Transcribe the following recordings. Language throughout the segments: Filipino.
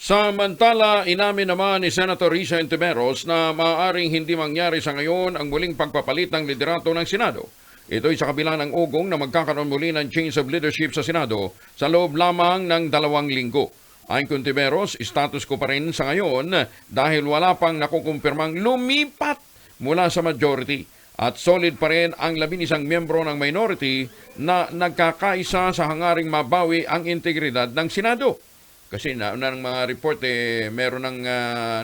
Samantala, inamin naman ni Senator Risa Ontiveros na maaaring hindi mangyari sa ngayon ang muling pagpapalit ng liderato ng Senado. Ito'y sa kabila ng ugong na magkakaroon muli ng change of leadership sa Senado sa loob lamang ng 2 linggo. Ayon kay Ontiveros, status quo pa rin sa ngayon dahil wala pang nakukumpirmang lumipat mula sa majority. At solid pa rin ang 11 miyembro ng minority na nagkakaisa sa hangaring mabawi ang integridad ng Senado. Kasi ng mga report, meron ng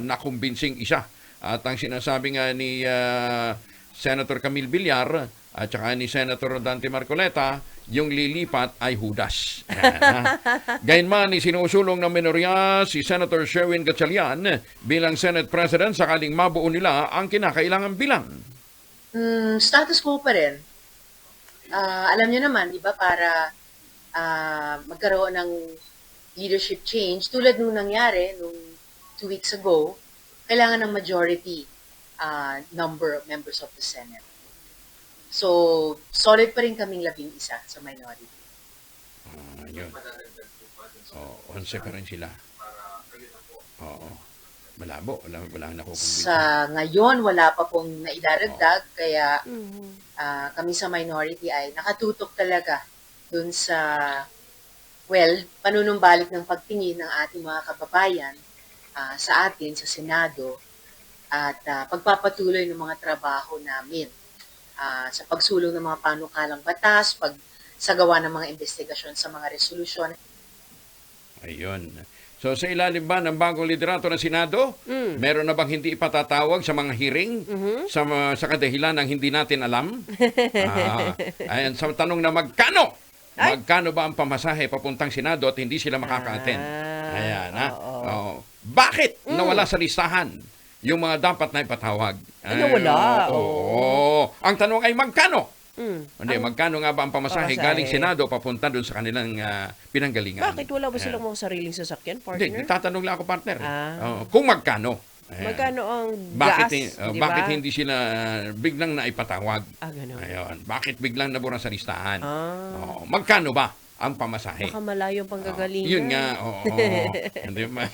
nakumbinsing isa. At ang sinasabi nga ni Senator Camille Villar at saka ni Senator Dante Marcoleta, yung lilipat ay Judas. Gayunman, sinusulong ng minorya si Senator Sherwin Gatchalian bilang Senate President sakaling mabuo nila ang kinakailangang bilang. Status quo pa rin. Alam niyo naman, di ba, para magkaroon ng leadership change, tulad nung nangyari nung 2 weeks ago, kailangan ng majority number of members of the Senate. So, solid pa rin kaming 11 sa minority. Yun. 11 pa rin sila. Oo. Malabo. Wala nakukumbinsin. Sa ngayon, wala pa pong naidaragdag, kaya kami sa minority ay nakatutok talaga dun sa panunumbalik ng pagtingin ng ating mga kababayan sa atin, sa Senado, at pagpapatuloy ng mga trabaho namin sa pagsulong ng mga panukalang batas, pagsagawa ng mga investigasyon sa mga resolusyon. Ayun. So sa ilalim ba ng bagong liderato ng Senado, meron na bang hindi ipatatawag sa mga hearing sa kadahilan ng hindi natin alam? Ayan, sa tanong na magkano? Magkano ba ang pamasahe papuntang Senado at hindi sila makaka-attend? Ayan, ha? Bakit nawala sa listahan yung mga dapat na ipatawag? Wala. Oo. Ang tanong ay magkano? Hindi, magkano nga ba ang pamasahe galing Senado papunta doon sa kanilang pinanggalingan? Bakit wala ba silang mga sariling sasakyan, partner? Hindi, tatanong lang ako, partner. Kung magkano? Ayan. Magkano ang gas? Bakit hindi sila biglang naipatawag? Ganun. Ayun. Bakit biglang nabura sa listahan? Magkano ba ang pamasahe? Baka malayo pang gagalingan. Yun nga. Hindi ma.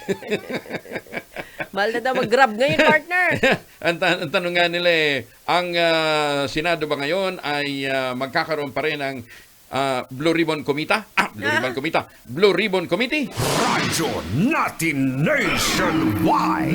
Mahal na daw mag-grab ngayon, partner. ang tanong nga nila ang Senado ba ngayon ay magkakaroon pa rin ng Blue Ribbon Committee? Blue Ribbon Committee? Radyo natin nationwide.